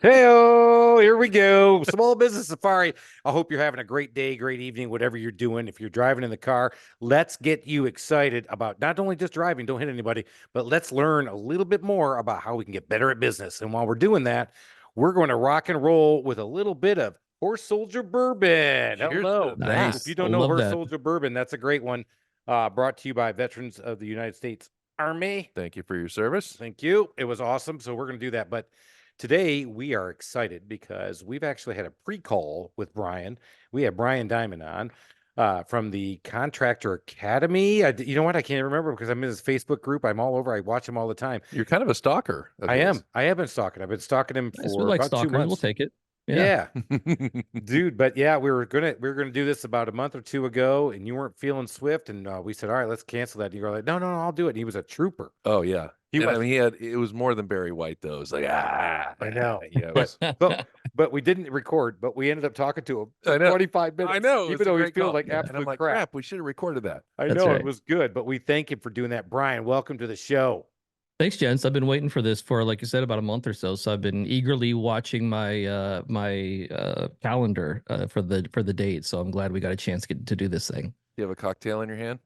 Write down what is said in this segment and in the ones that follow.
Hey, here we go. Small business safari. I hope you're having a great day, great evening, whatever you're doing. If you're driving in the car, let's get you excited about not only just driving, don't hit anybody, but let's learn a little bit more about how we can get better at business. And while we're doing that, we're going to rock and roll with a little bit of Horse Soldier Bourbon. Cheers Hello. to If that. you don't know Horse Soldier Bourbon, that's a great one. Brought to you by Veterans of the United States Army. Thank you for your service. Thank you. It was awesome. So we're going to do that. But today we are excited because we've actually had a pre-call with Bryan. We have Bryan Dement on from the Contractor Academy. You know what? I can't remember because I'm in his Facebook group. I'm all over. I watch him all the time. You're kind of a stalker. I am. I have been stalking. I've been stalking him for like about stalkers. 2 months. We'll take it. Yeah. Dude, but yeah, we were gonna do this about a month or two ago, and you weren't feeling Swift, and we said, all right, let's cancel that. And you were like, no, I'll do it. And he was a trooper. Oh yeah. He was. I mean, it was more than Barry White though. It was like, I know. Yeah, but we didn't record, but we ended up talking to him I for know. 25 minutes. I know. Even though he feels like and absolute I'm like, crap. we should have recorded that. I That's know right. it was good, but we thank him for doing that. Bryan, welcome to the show. Thanks, gents. I've been waiting for this for, like you said, about a month or so. So I've been eagerly watching my calendar for the date. So I'm glad we got a chance to do this thing. You have a cocktail in your hand?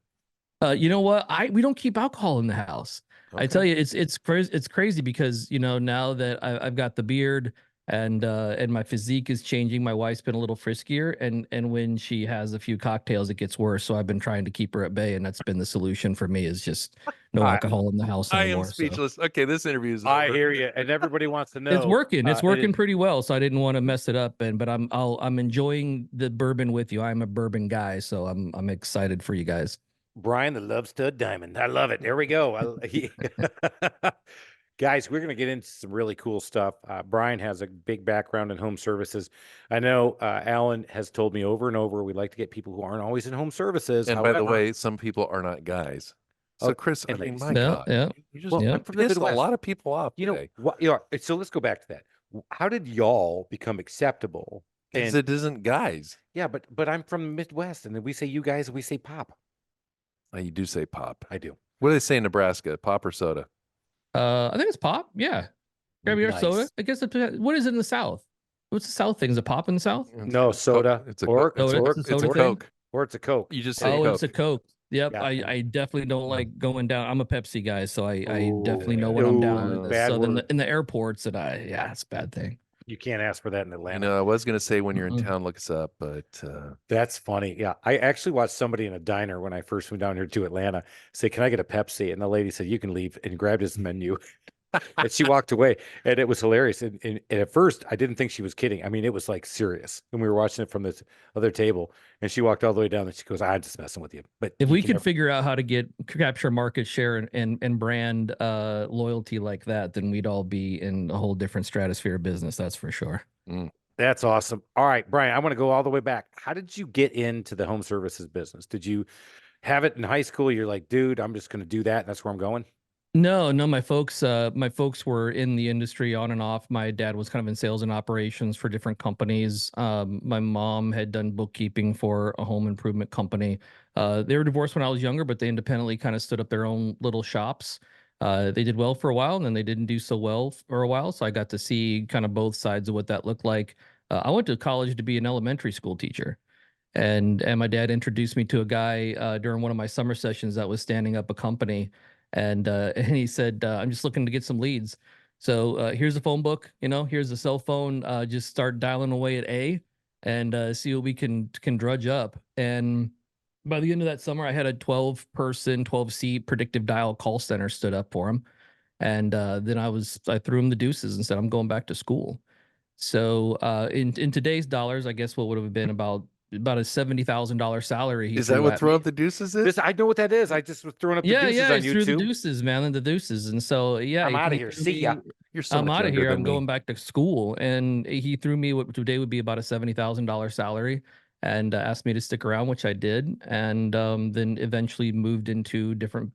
You know what? We don't keep alcohol in the house. Okay. I tell you, it's crazy because now that I've got the beard and my physique is changing, my wife's been a little friskier, and when she has a few cocktails, it gets worse. So I've been trying to keep her at bay, and that's been the solution for me, is just no alcohol in the house anymore. I am speechless. So. Okay, this interview is. I hear you, and everybody wants to know. It's working. It's working pretty well. So I didn't want to mess it up, but I'm enjoying the bourbon with you. I'm a bourbon guy, so I'm excited for you guys. Bryan, the Love Stud Diamond. I love it. There we go. Guys, we're going to get into some really cool stuff. Bryan has a big background in home services. I know Alan has told me over and over, we like to get people who aren't always in home services. And by the way, some people are not guys. So Chris, I mean, my God, you just pissed a lot of people off today. So let's go back to that. How did y'all become acceptable? Because it isn't guys. Yeah, but I'm from the Midwest, and then we say you guys, we say pop. You do say pop. I do. What do they say in Nebraska? Pop or soda? I think it's pop. Yeah. Grab your soda. I guess what is it in the South? What's the South thing? Is it pop in the South? No, soda. It's a Coke. It's a Coke. Or it's a Coke. You just say Coke. Coke. It's a Coke. Yep. Yeah. I definitely don't like going down. I'm a Pepsi guy, so I definitely know when I'm down with this. So in the airports it's a bad thing. You can't ask for that in Atlanta. I was going to say when you're in town, look us up, but that's funny. Yeah, I actually watched somebody in a diner when I first went down here to Atlanta say, "Can I get a Pepsi?" And the lady said, "You can leave," and grabbed his menu. And she walked away, and it was hilarious. And at first, I didn't think she was kidding. I mean, it was like serious. And we were watching it from this other table, and she walked all the way down, and she goes, "I'm just messing with you." But if we could figure out how to capture market share and brand loyalty like that, then we'd all be in a whole different stratosphere of business. That's for sure. That's awesome. All right, Bryan, I want to go all the way back. How did you get into the home services business? Did you have it in high school? You're like, dude, I'm just going to do that. And that's where I'm going. No, my folks were in the industry on and off. My dad was kind of in sales and operations for different companies. My mom had done bookkeeping for a home improvement company. They were divorced when I was younger, but they independently kind of stood up their own little shops. They did well for a while, and then they didn't do so well for a while. So I got to see kind of both sides of what that looked like. I went to college to be an elementary school teacher. And my dad introduced me to a guy during one of my summer sessions that was standing up a company. And he said, I'm just looking to get some leads. So here's the phone book, here's the cell phone. Just start dialing away at A and see what we can drudge up. And by the end of that summer, I had a 12-person, 12-seat predictive dial call center stood up for him. And then I threw him the deuces and said, I'm going back to school. So in today's dollars, I guess what would have been about a $70,000 salary. Is that what throw up the deuces is? I know what that is. I just was throwing up the deuces on YouTube. Threw the deuces, man, and the deuces. And so, I'm out of here. See ya. You're so I'm much out of here. I'm me. going back to school. And he threw me what today would be about a $70,000 salary and asked me to stick around, which I did. And then eventually moved into different,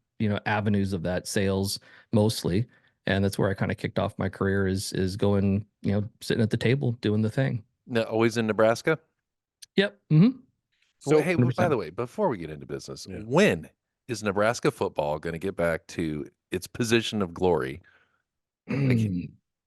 avenues of that, sales mostly. And that's where I kind of kicked off my career is going, sitting at the table doing the thing. No, always in Nebraska? Yep. Mm-hmm. So, hey, by the way, before we get into business, when is Nebraska football going to get back to its position of glory?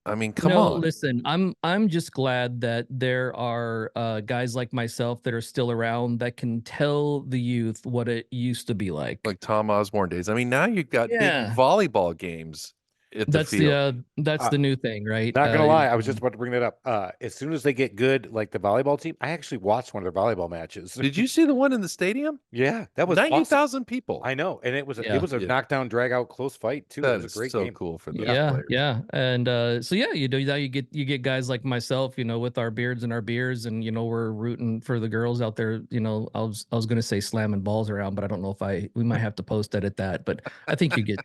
I mean, come on. Listen, I'm just glad that there are guys like myself that are still around that can tell the youth what it used to be like. Like Tom Osborne days. I mean, now you've got big volleyball games at the field. That's the new thing, right? Not gonna lie, I was just about to bring that up. As soon as they get good, like the volleyball team, I actually watched one of their volleyball matches. Did you see the one in the stadium? Yeah, that was 90,000 awesome. people. I know, and it was a knockdown, drag out, close fight too. That it was is a great so game. cool for those players. Yeah, and so yeah, you do that. You get guys like myself, with our beards and our beers, and we're rooting for the girls out there. I was gonna say slamming balls around, but I don't know if we might have to post edit that. But I think you get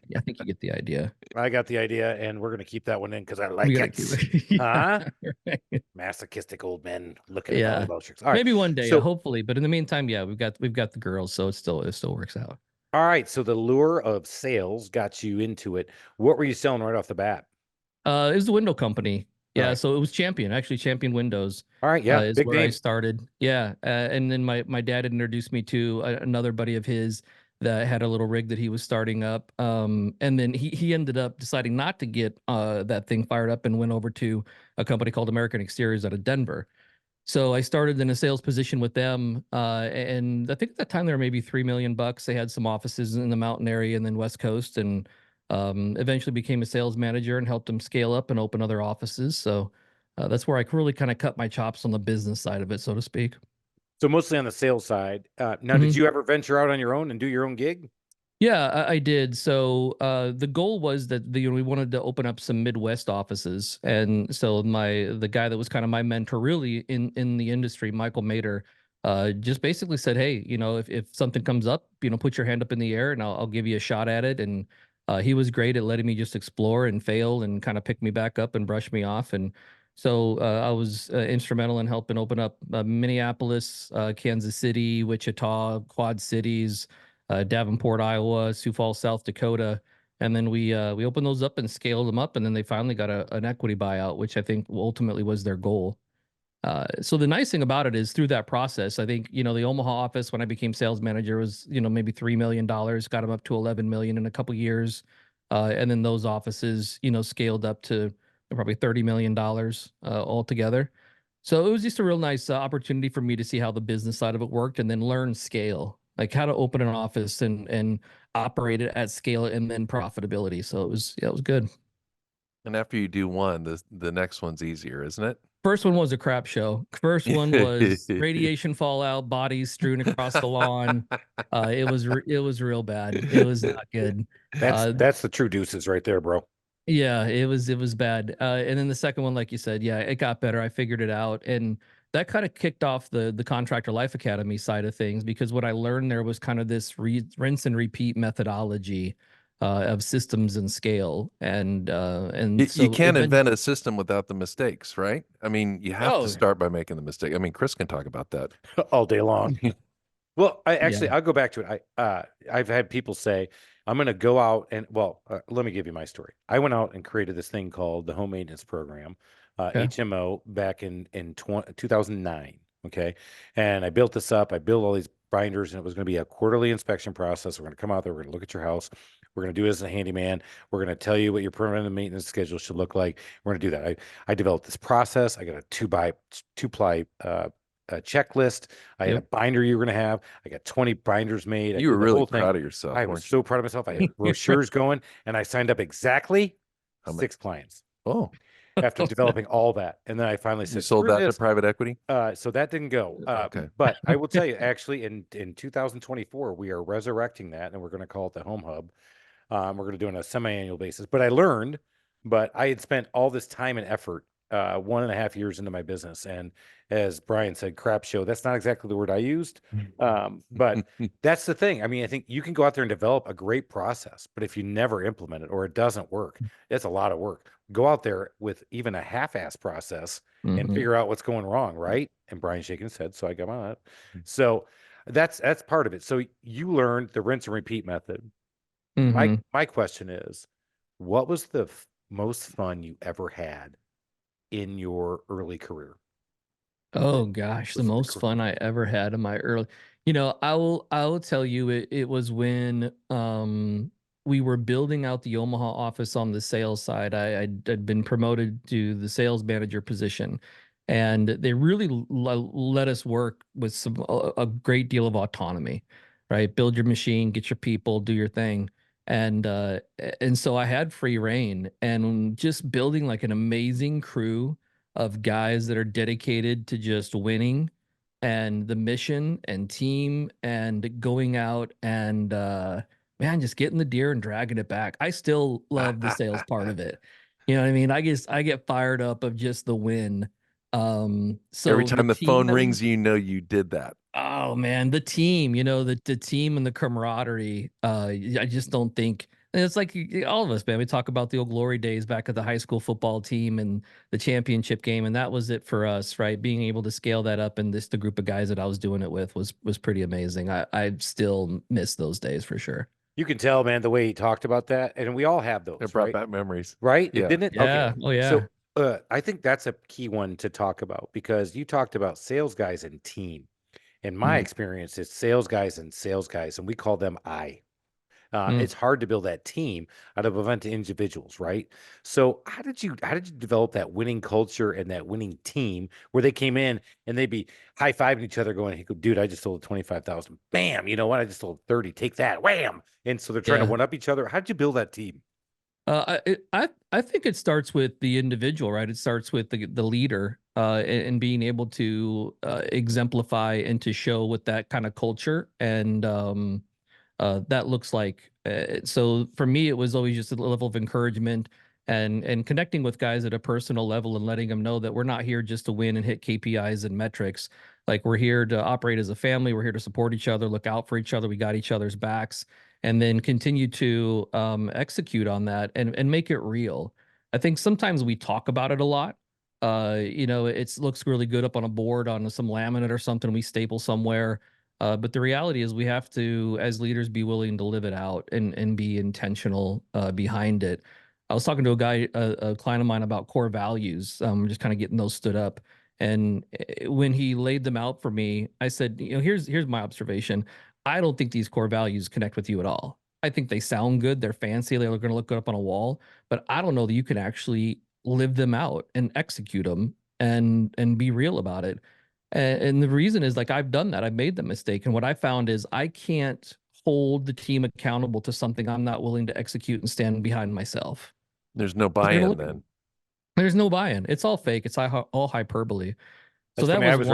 the idea. I got the idea, and we're gonna keep that one in because I like it. Huh? Right. Masochistic old men looking at volleyball shirts. All right, maybe one day, hopefully. But in the meantime, yeah, we've got the girls, so it still works out. All right, so the lure of sales got you into it. What were you selling right off the bat? It was the window company. Yeah, so it was Champion Windows. All right, yeah, is where I started. Yeah, and then my dad had introduced me to another buddy of his that had a little rig that he was starting up. And then he ended up deciding not to get that thing fired up and went over to a company called American Exteriors out of Denver. So I started in a sales position with them, and I think at that time they were maybe $3 million. They had some offices in the mountain area and then West Coast, and eventually became a sales manager and helped them scale up and open other offices. So that's where I really kind of cut my chops on the business side of it, so to speak. So mostly on the sales side. Now, did you ever venture out on your own and do your own gig? Yeah, I did. So the goal was that we wanted to open up some Midwest offices, and so the guy that was kind of my mentor, really in the industry, Michael Mater, just basically said, hey, if something comes up, put your hand up in the air, and I'll give you a shot at it. And he was great at letting me just explore and fail and kind of pick me back up and brush me off. And so I was instrumental in helping open up Minneapolis, Kansas City, Wichita, Quad Cities, Davenport, Iowa, Sioux Falls, South Dakota, and then we opened those up and scaled them up, and then they finally got an equity buyout, which I think ultimately was their goal. So the nice thing about it is through that process, I think the Omaha office when I became sales manager was maybe $3 million, got them up to 11 million in a couple years, and then those offices scaled up to probably $30 million altogether. So it was just a real nice opportunity for me to see how the business side of it worked and then learn scale, like how to open an office and operate it at scale and then profitability. So it was good. And after you do one, the next one's easier, isn't it? First one was a crap show. First one was radiation fallout, bodies strewn across the lawn. It was real bad. It was not good. That's the true deuces right there, bro. Yeah, it was bad. And then the second one, like you said, yeah, it got better. I figured it out, and that kind of kicked off the Contractor Life Academy side of things, because what I learned there was kind of this rinse and repeat methodology of systems and scale, and so you can't invent a system without the mistakes, right? I mean, you have to start by making the mistake. I mean, Chris can talk about that all day long. Well, I'll go back to it. I've had people say, I'm going to go out and, let me give you my story. I went out and created this thing called the Home Maintenance Program, HMO, back in 2009. Okay. And I built this up. I built all these binders, and it was going to be a quarterly inspection process. We're going to come out there. We're going to look at your house. We're going to do it as a handyman. We're going to tell you what your preventive maintenance schedule should look like. We're going to do that. I developed this process. I got a two-ply a checklist. I had a binder you were going to have. I got 20 binders made. You were really proud of yourself. I was so proud of myself. I had brochures going, and I signed up exactly 6 clients. Oh, after developing all that. And then I finally said, you sold that to private equity? So that didn't go. Okay. But I will tell you, actually, in 2024, we are resurrecting that, and we're going to call it the Home Hub. We're going to do it on a semi-annual basis. But I learned, but I had spent all this time and effort 1.5 years into my business. And as Bryan said, crap show, that's not exactly the word I used. But that's the thing. I mean, I think you can go out there and develop a great process, but if you never implement it or it doesn't work, it's a lot of work. Go out there with even a half-ass process and figure out what's going wrong, right? And Bryan's shaking his head, so I got on it. So that's part of it. So you learned the rinse and repeat method. My question is, what was the most fun you ever had in your early career? Oh gosh, the most fun I ever had in my early, I will tell you it was when we were building out the Omaha office on the sales side. I'd been promoted to the sales manager position, and they really let us work with a great deal of autonomy, right? Build your machine, get your people, do your thing. And so I had free reign, and just building like an amazing crew of guys that are dedicated to just winning and the mission and team and going out and man, just getting the deer and dragging it back. I still love the sales part of it. You know what I mean? I get fired up of just the win. So every time the phone that rings, you know you did that. Oh man, the team, the team and the camaraderie. I just don't think, and it's like all of us, man. We talk about the old glory days back at the high school football team and the championship game, and that was it for us, right? Being able to scale that up, and the group of guys that I was doing it with was pretty amazing. I still miss those days for sure. You can tell, man, the way he talked about that, and we all have those. It brought back memories, right? Yeah. Didn't it? Yeah. Okay. Oh yeah. So I think that's a key one to talk about, because you talked about sales guys and team. In my experience, it's sales guys and sales guys, and we call them It's hard to build that team out of a bunch of individuals, right? So how did you develop that winning culture and that winning team where they came in and they'd be high-fiving each other going, hey, dude, I just sold 25,000. Bam, you know what? I just sold 30. Take that. Wham. And so they're trying to one up each other. How did you build that team? I think it starts with the individual, right? It starts with the leader, and being able to exemplify and to show what that kind of culture and that looks like. So for me, it was always just a level of encouragement and connecting with guys at a personal level and letting them know that we're not here just to win and hit KPIs and metrics. Like, we're here to operate as a family. We're here to support each other, look out for each other. We got each other's backs, and then continue to execute on that and make it real. I think sometimes we talk about it a lot. It looks really good up on a board on some laminate or something we staple somewhere. But the reality is we have to, as leaders, be willing to live it out and be intentional behind it. I was talking to a client of mine about core values, just kind of getting those stood up. And when he laid them out for me, I said, here's my observation. I don't think these core values connect with you at all. I think they sound good. They're fancy. They're going to look good up on a wall, but I don't know that you can actually live them out and execute them and be real about it. And the reason is, like, I've done that. I've made the mistake. And what I found is I can't hold the team accountable to something I'm not willing to execute and stand behind myself. There's no buy-in then. There's no buy-in. It's all fake. It's all hyperbole. So that was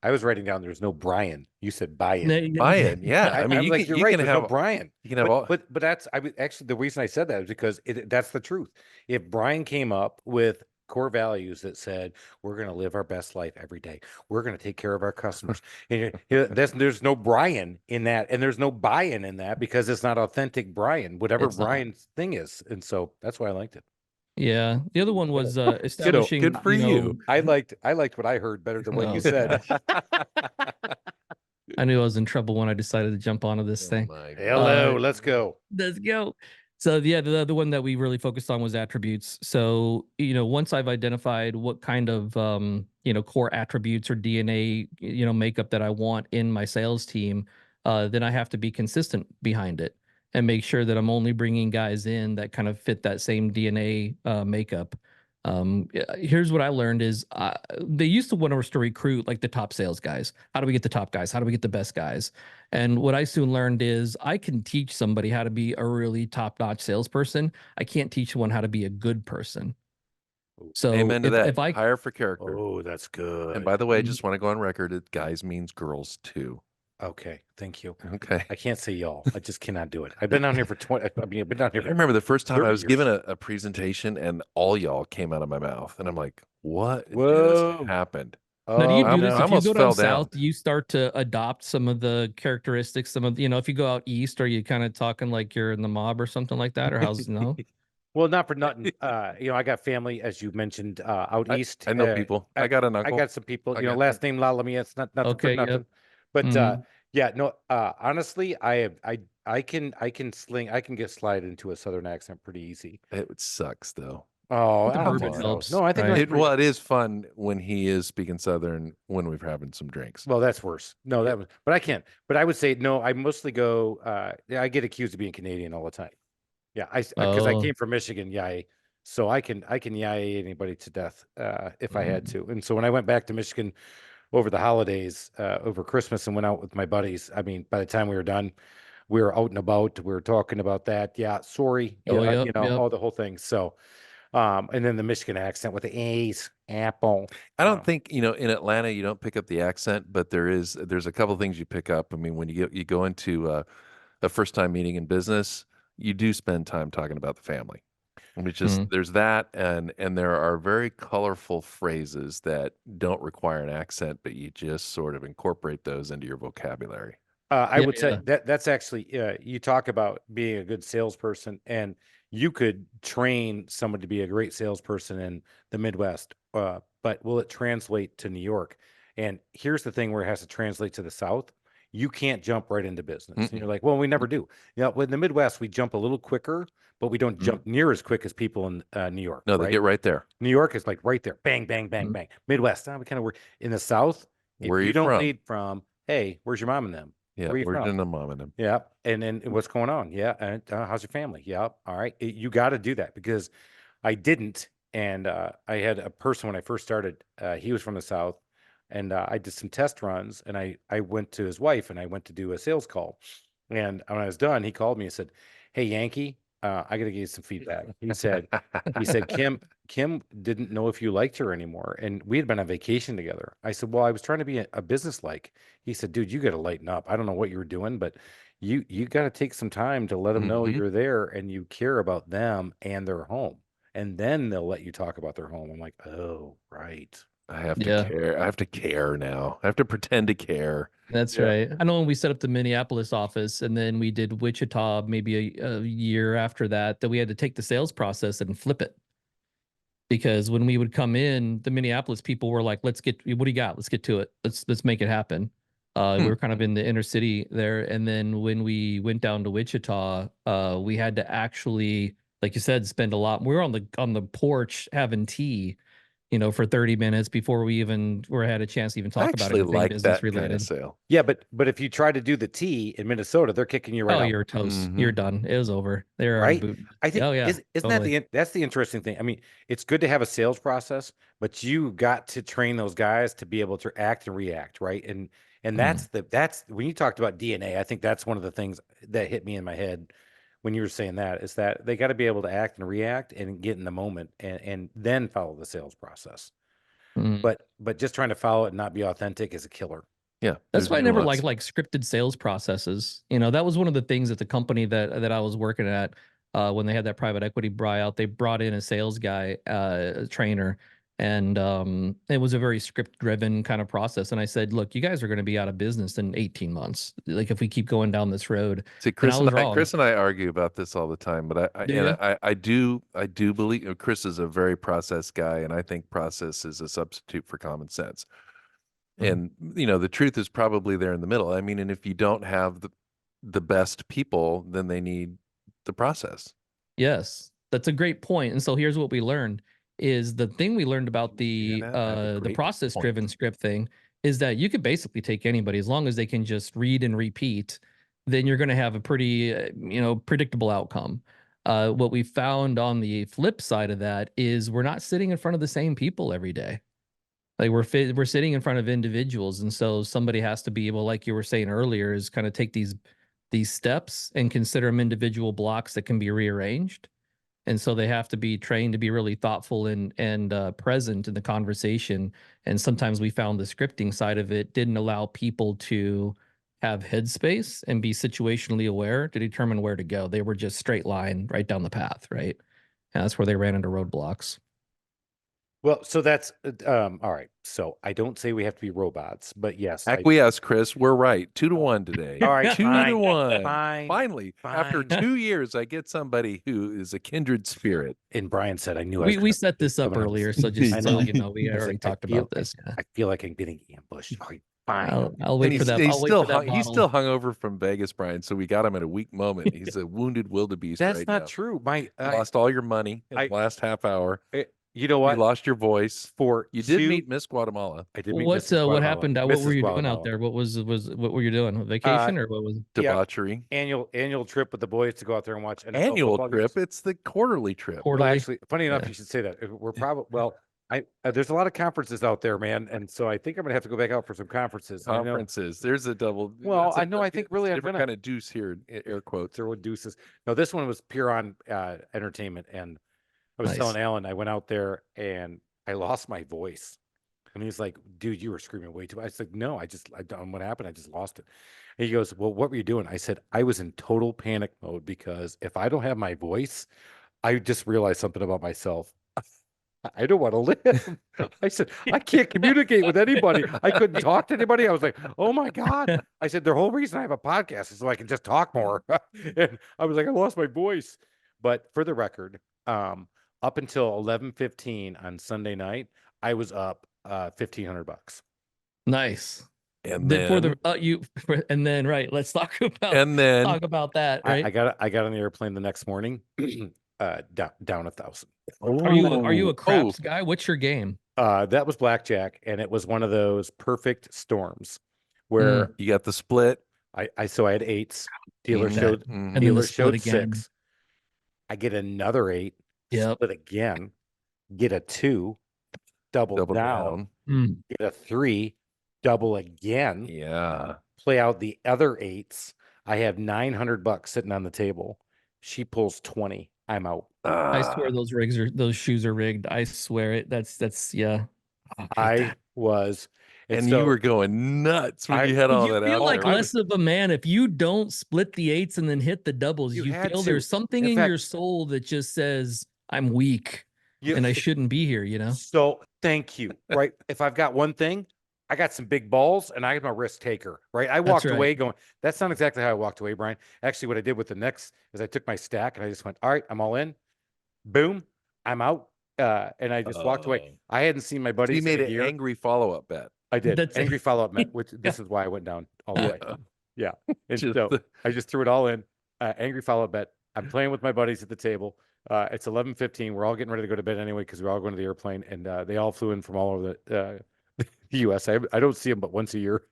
I was writing down there's no Bryan. You said buy-in. Buy-in, yeah. I mean, you're right. There's no Bryan. You can have all. But that's actually the reason I said that is because that's the truth. If Bryan came up with core values that said we're going to live our best life every day, we're going to take care of our customers, and there's no Bryan in that, and there's no buy-in in that, because it's not authentic Bryan, whatever Bryan's thing is. And so that's why I liked it. Yeah. The other one was establishing. Good for you. I liked what I heard better than what you said. I knew I was in trouble when I decided to jump onto this thing. Hello, let's go. Let's go. So yeah, the other one that we really focused on was attributes. So, once I've identified what kind of core attributes or DNA, makeup that I want in my sales team, then I have to be consistent behind it and make sure that I'm only bringing guys in that kind of fit that same DNA makeup. Here's what I learned is they used to want us to recruit like the top sales guys. How do we get the top guys? How do we get the best guys? And what I soon learned is I can teach somebody how to be a really top-notch salesperson. I can't teach one how to be a good person. So amen to that. If I hire for character. Oh, that's good. And by the way, I just want to go on record. It guys means girls too. Okay, thank you. Okay. I can't say y'all. I just cannot do it. I've been down here for 20. I've been down here. I remember the first time I was given a presentation and all y'all came out of my mouth. And I'm like, what just happened? Now, do you do this? If you go down south, do you start to adopt some of the characteristics, some of, if you go out east, are you kind of talking like you're in the mob or something like that? Or how's no? Well, not for nothing. I got family, as you mentioned, out east. I know people. I got an uncle. I got some people, last name Lalvani. It's not okay, for nothing. But yeah, no, honestly, I can get slide into a Southern accent pretty easy. It sucks though. Oh, helps. No, I think it is fun when he is speaking Southern when we're having some drinks. Well, that's worse. No, but I can't. But I would say no. I mostly go. I get accused of being Canadian all the time. Yeah, because I came from Michigan, so I can yay anybody to death if I had to. And so when I went back to Michigan over the holidays, over Christmas, and went out with my buddies, I mean, by the time we were done, we were out and about. We were talking about that. Yeah, sorry, all the whole thing. So, and then the Michigan accent with the A's, apple. I don't think, in Atlanta you don't pick up the accent, but there's a couple of things you pick up. I mean, when you go into a first time meeting in business, you do spend time talking about the family. Which is there's that, and there are very colorful phrases that don't require an accent, but you just sort of incorporate those into your vocabulary. I would say that's actually you talk about being a good salesperson, and you could train someone to be a great salesperson in the Midwest, but will it translate to New York? And here's the thing where it has to translate to the South. You can't jump right into business. And you're like, well, we never do. In the Midwest, we jump a little quicker, but we don't jump near as quick as people in New York. No, they get right there. New York is like right there. Bang, bang, bang, bang. Midwest, we kind of work. In the South, where if you don't from? lead from, hey, where's your mom and them? Yeah, where you from? The mom and them. Yeah, and then what's going on? Yeah, and how's your family? Yeah, all right. You got to do that because I didn't, and I had a person when I first started. He was from the South, and I did some test runs, and I went to his wife, and I went to do a sales call, and when I was done, he called me and said, "Hey, Yankee, I got to give you some feedback." He said, Kim didn't know if you liked her anymore. And we had been on vacation together. I said, well, I was trying to be a business-like. He said, dude, you got to lighten up. I don't know what you were doing, but you got to take some time to let them know you're there and you care about them and their home. And then they'll let you talk about their home. I'm like, oh, right. I have to care. I have to care now. I have to pretend to care. That's right. I know when we set up the Minneapolis office and then we did Wichita maybe a year after that we had to take the sales process and flip it. Because when we would come in, the Minneapolis people were like, what do you got? Let's get to it. Let's make it happen. We were kind of in the inner city there. And then when we went down to Wichita, we had to actually, like you said, spend a lot. We were on the porch having tea, for 30 minutes before we even had a chance to even talk about anything like business that related. Kind of sale. Yeah, but if you try to do the tea in Minnesota, they're kicking you right out. You're toast. You're done. It was over. They're right. I think isn't totally. that's the interesting thing. I mean, it's good to have a sales process, but you got to train those guys to be able to act and react, right? And that's when you talked about DNA, I think that's one of the things that hit me in my head when you were saying that, is that they got to be able to act and react and get in the moment and then follow the sales process. But just trying to follow it and not be authentic is a killer. Yeah, that's why I never liked scripted sales processes. That was one of the things at the company that I was working at when they had that private equity buyout. They brought in a sales guy, a trainer, and it was a very script-driven kind of process. And I said, "Look, you guys are going to be out of business in 18 months. Like if we keep going down this road." See, Chris and I argue about this all the time, but I do believe Chris is a very process guy, and I think process is a substitute for common sense. And the truth is probably there in the middle. I mean, and if you don't have the best people, then they need the process. Yes, that's a great point. And so here's what we learned: is the thing we learned about the process driven script thing is that you could basically take anybody as long as they can just read and repeat. Then you're going to have a pretty predictable outcome. What we found on the flip side of that is we're not sitting in front of the same people every day. Like we're sitting in front of individuals, and so somebody has to be able, like you were saying earlier, is kind of take these steps and consider them individual blocks that can be rearranged. And so they have to be trained to be really thoughtful and present in the conversation. And sometimes we found the scripting side of it didn't allow people to have headspace and be situationally aware to determine where to go. They were just straight line right down the path, right? And that's where they ran into roadblocks. Well, so that's all right. So I don't say we have to be robots, but yes. Acquiesce, Chris. We're right. 2-1 today. All right. 2-1. Fine. Finally, after 2 years, I get somebody who is a kindred spirit. And Bryan said, I knew we set this up earlier. So just so you know, we already talked about this. I feel like I'm getting ambushed. All right, fine. I'll wait for that. He's still hungover from Vegas, Bryan. So we got him at a weak moment. He's a wounded wildebeest. That's not true. Lost all your money in the last half hour. You know You what? lost your voice. For You did two, meet Miss Guatemala. I did meet What Mrs. what Guatemala. happened? What were Mrs. you doing out Guatemala. there? What were you doing? A vacation or what was it? Yeah, Debauchery. annual trip with the boys to go out there and watch NFL Annual football trip. games. It's the quarterly trip. Well, Quarterly? actually, funny enough, Yeah. you should say that. We're probably there's a lot of conferences out there, man, and so I think I'm gonna have to go back out for some conferences. I know. Conferences. There's a double. Well, that's a- I know. I think really I'm different gonna kind of deuce here. Air quotes. there were deuces. No, this one was pure on entertainment, and I was Nice. telling Alan I went out there and I lost my voice, and he's like, "Dude, you were screaming way too." I said, "No, I don't. What happened? I just lost it." And he goes, "Well, what were you doing?" I said, "I was in total panic mode because if I don't have my voice, I just realized something about myself. I don't want to live." I said, "I can't communicate with anybody. I couldn't talk to anybody." I was like, "Oh my God." I said, "The whole reason I have a podcast is so I can just talk more." And I was like, "I lost my voice." But for the record, up until 11:15 on Sunday night, I was up $1,500. Nice. And Then for then, the and then right, let's talk about and then, that, right? I got on the airplane the next morning, down 1,000. Are you a Oh, craps guy? What's your game? That was blackjack, and it was one of those perfect storms where you got the split. I had eights. Dealer Mhm. showed Mhm. And then the dealer split showed again. 6. I get another 8. Yep. Split again. Get a 2. Double Double down. down. Get a 3. Double again. Yeah. Play out the other 8s. I have $900 sitting on the table. She pulls 20. I'm out. I swear those shoes are rigged. I swear it. That's yeah. Oh, I hate that. Was, And so you were going nuts when I- you had all You that feel out like there. less of a man if you don't split the 8s and then hit the doubles. You You had feel to. there's something In in fact- your soul that just says, I'm weak you- and I shouldn't be here, you know? So thank you. Right. If I've got one thing, I got some big balls and I'm a risk taker. Right. I walked right. away going, that's not exactly how I walked away, Brian. Actually, what I did with the next is I took my stack and I just went, all right, I'm all in. Boom. I'm out. And I just walked away. I hadn't seen my buddies. You made in a an year. angry follow-up bet. I did. That's Angry it. follow-up bet, which this is why I went down all the way. Yeah. And Just so the- I just threw it all in. Angry follow-up bet. I'm playing with my buddies at the table. It's 11:15. We're all getting ready to go to bed anyway because we're all going to the airplane, and they all flew in from all over the U.S. I don't see them but once a year,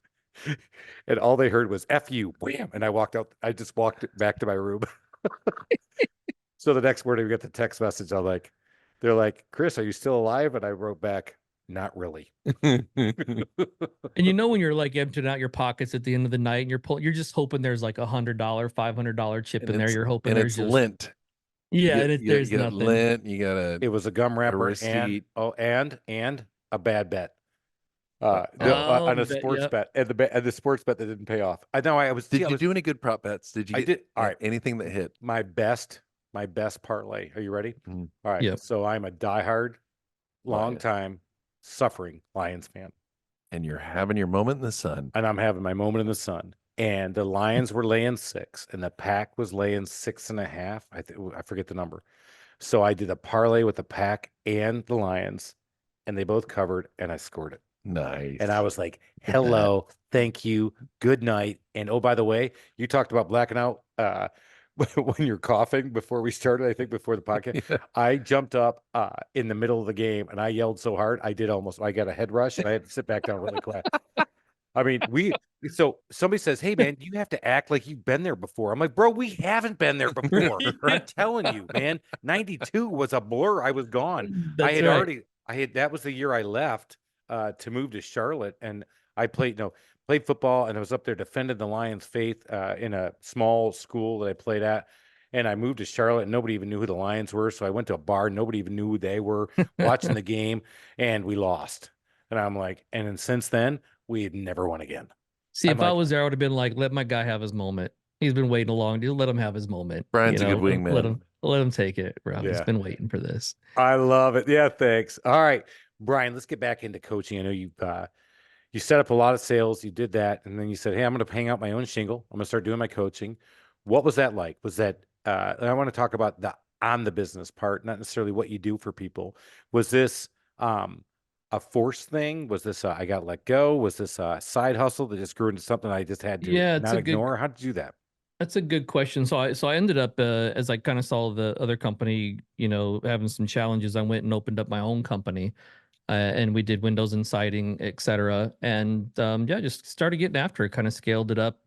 and all they heard was "F you," wham, and I walked out. I just walked back to my room. So the next morning we got the text message. They're like, "Chris, are you still alive?" And I wrote back, "Not really." And you know when you're like emptying out your pockets at the end of the night and you're just hoping there's like $100, $500 chip in there. You're hoping and there's it's just lint. yeah, You and get- there's you got nothing. lint. You got It was a gum wrapper receipt. and a bad bet. Oh, On a bet, sports yep. bet and the sports bet that didn't pay off. I know I was. Did I you was- do any good prop bets? Did you? I get did. All right. Anything that hit? My best parlay. Are you ready? Mhm. All right. Yep. So I'm a diehard, long Lion. time suffering Lions fan, And you're having your moment in the sun. and I'm having my moment in the sun. And the Lions were laying 6, and the Pack was laying 6.5. I forget the number. So I did a parlay with the Pack and the Lions, and they both covered, and I scored it. Nice. And I was like, at that. hello, thank you, good night. And oh, by the way, you talked about blacking out when you're coughing before we started, I think before the podcast. Yeah. I jumped up in the middle of the game and I yelled so hard, I got a head rush and I had to sit back down really quick. I mean, so somebody says, hey man, you have to act like you've been there before. I'm like, bro, we haven't been there before. I'm telling you, man, 92 was a blur. I was gone. That's right. That was the year I left to move to Charlotte, and I played football, and I was up there defending the Lions' faith in a small school that I played at. And I moved to Charlotte, and nobody even knew who the Lions were. So I went to a bar, nobody even knew who they were, watching the game, and we lost. And I'm like, and then since then, we had never won again. See, I'm if I like- was there, I would have been like, let my guy have his moment. He's been waiting a long. Just let him have his moment. Brian's a good wingman. Let him take it, bro. He's Yeah. been waiting for this. I love it. Yeah, thanks. All right, Brian, let's get back into coaching. I know you set up a lot of sales. You did that, and then you said, hey, I'm going to hang out my own shingle. I'm going to start doing my coaching. What was that like? Was that and I want to talk about the on the business part, not necessarily what you do for people. Was this a forced thing? Was this I got let go? Was this a side hustle that just grew into something I just had to Yeah, it's not a good- ignore? How did you do that? That's a good question. So I ended up as I kind of saw the other company, having some challenges. I went and opened up my own company, and we did windows and siding, etc. And yeah, just started getting after it. Kind of scaled it up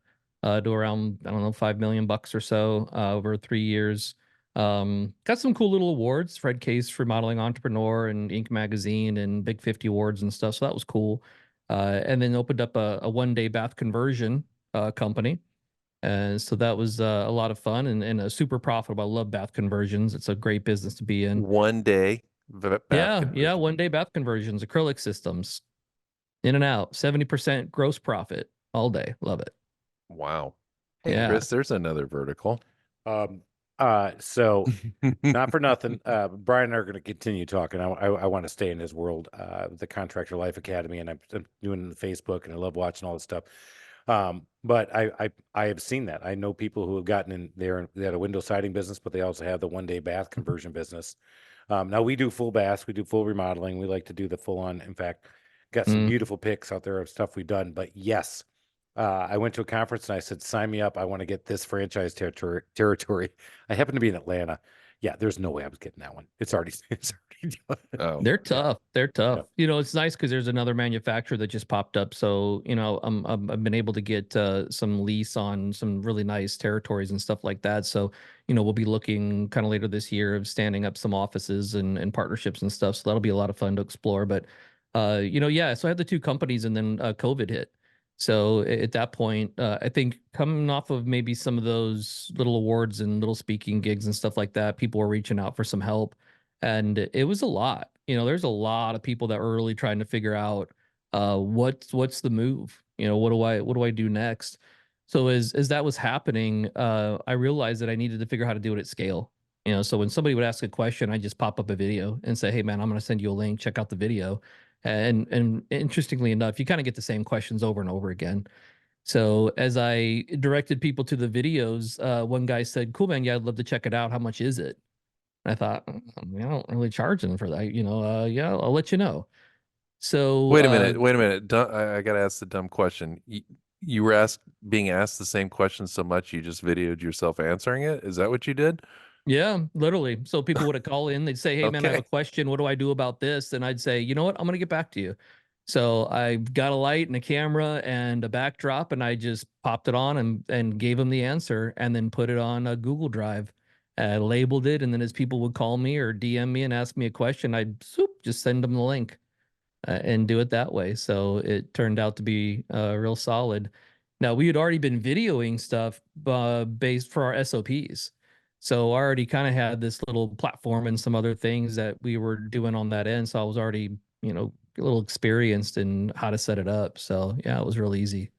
to around, I don't know, $5 million or so over 3 years. Got some cool little awards: Fred Case Remodeling Entrepreneur and Inc. Magazine and Big 50 awards and stuff. So that was cool. And then opened up a 1-day bath conversion company. And so that was a lot of fun and super profitable. I love bath conversions. It's a great business to be in. 1 day bath Yeah, conversion. 1-day bath conversions, acrylic systems, in and out, 70% gross profit all day. Love it. Wow. Hey, Yeah. Chris, there's another vertical. So not for nothing, Bryan and I are going to continue talking. I want to stay in his world, the Contractor Life Academy, and I'm doing the Facebook, and I love watching all this stuff. But I have seen that. I know people who have gotten in there. They had a window siding business, but they also have the 1-day bath conversion business. Now we do full baths, we do full remodeling. We like to do the full on. In fact, got some beautiful pics out there of stuff we've done. But yes, I went to a conference and I said, sign me up. I want to get this franchise territory. I happen to be in Atlanta. Yeah, there's no way I was getting that one. It's already done. Oh, They're tough. They're tough. Yeah. It's nice because there's another manufacturer that just popped up. So, I've been able to get some lease on some really nice territories and stuff like that. So, we'll be looking kind of later this year of standing up some offices and partnerships and stuff. So that'll be a lot of fun to explore. But, yeah, so I had the two companies and then COVID hit. So at that point, I think coming off of maybe some of those little awards and little speaking gigs and stuff like that, people were reaching out for some help. And it was a lot. There's a lot of people that were really trying to figure out what's the move? What do I do next? So as that was happening, I realized that I needed to figure out how to do it at scale. So when somebody would ask a question, I just pop up a video and say, "Hey man, I'm going to send you a link. Check out the video." And interestingly enough, you kind of get the same questions over and over again. So as I directed people to the videos, one guy said, "Cool man, yeah, I'd love to check it out. How much is it?" I thought, I don't really charge them for that. Yeah, I'll let you know. So wait a minute. I got to ask the dumb question. You were being asked the same question so much you just videoed yourself answering it? Is that what you did? Yeah, literally. So people would call in, they'd say, "Hey man, I have a Okay. question. What do I do about this?" And I'd say, "You know what? I'm gonna get back to you." So I got a light and a camera and a backdrop, and I just popped it on and gave them the answer, and then put it on a Google Drive, labeled it, and then as people would call me or DM me and ask me a question, I'd just send them the link. And do it that way. So it turned out to be real solid. Now we had already been videoing stuff based for our SOPs. So I already kind of had this little platform and some other things that we were doing on that end. So I was already, a little experienced in how to set it up. So yeah, it was real easy.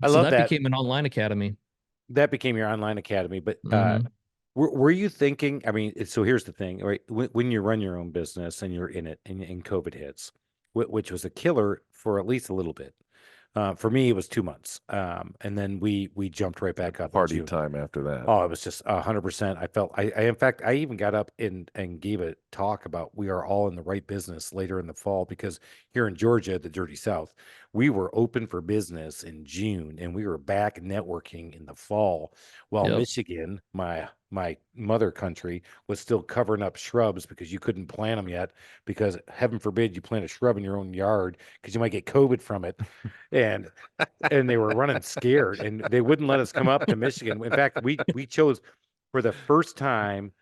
I So love that that. became an online academy. That became your online academy. But Mhm. were you thinking? I mean, so here's the thing, right? When you run your own business and you're in it, and COVID hits, which was a killer for at least a little bit. For me, it was 2 months, and then we jumped right back up in Party June. time after that. Oh, it was just 100%. I felt in fact, I even got up and gave a talk about we are all in the right business later in the fall, because here in Georgia, the Dirty South, we were open for business in June and we were back networking in the fall, while Yep. Michigan, my mother country, was still covering up shrubs because you couldn't plant them yet, because heaven forbid you plant a shrub in your own yard because you might get COVID from it. And they were running scared, and they wouldn't let us come up to Michigan. In fact, we chose for the first time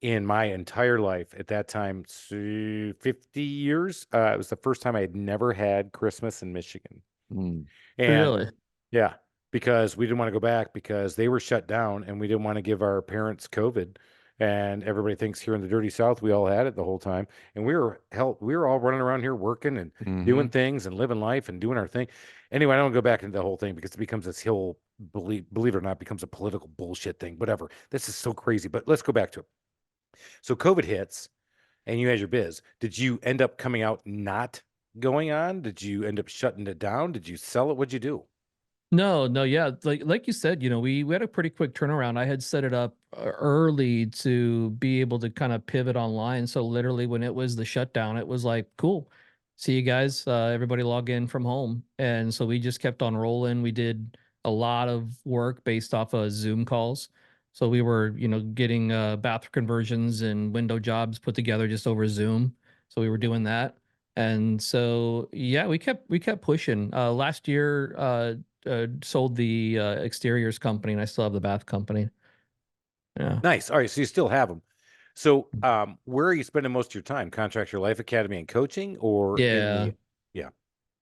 in my entire life at that time, 50 years. It was the first time I had never had Christmas in Michigan. Mm. And Really? yeah, because we didn't want to go back because they were shut down and we didn't want to give our parents COVID. And everybody thinks here in the Dirty South, we all had it the whole time. And we were all running around here working and doing things and living life and doing our thing. Anyway, I don't go back into the whole thing because it becomes this whole, believe it or not, becomes a political bullshit thing. Whatever. This is so crazy. But let's go back to it. So COVID hits and you had your biz. Did you end up coming out not going on? Did you end up shutting it down? Did you sell it? What'd you do? No, no, yeah. Like you said, we had a pretty quick turnaround. I had set it up early to be able to kind of pivot online. So literally when it was the shutdown, it was like, cool. See you guys. Everybody log in from home. And so we just kept on rolling. We did a lot of work based off of Zoom calls. So we were, getting bathroom conversions and window jobs put together just over Zoom. So we were doing that. And so, yeah, we kept pushing. Last year, sold the exteriors company, and I still have the bath company. Yeah. Nice. All right. So you still have them. So where are you spending most of your time? Contractor Life Academy and coaching, or in Yeah. the yeah.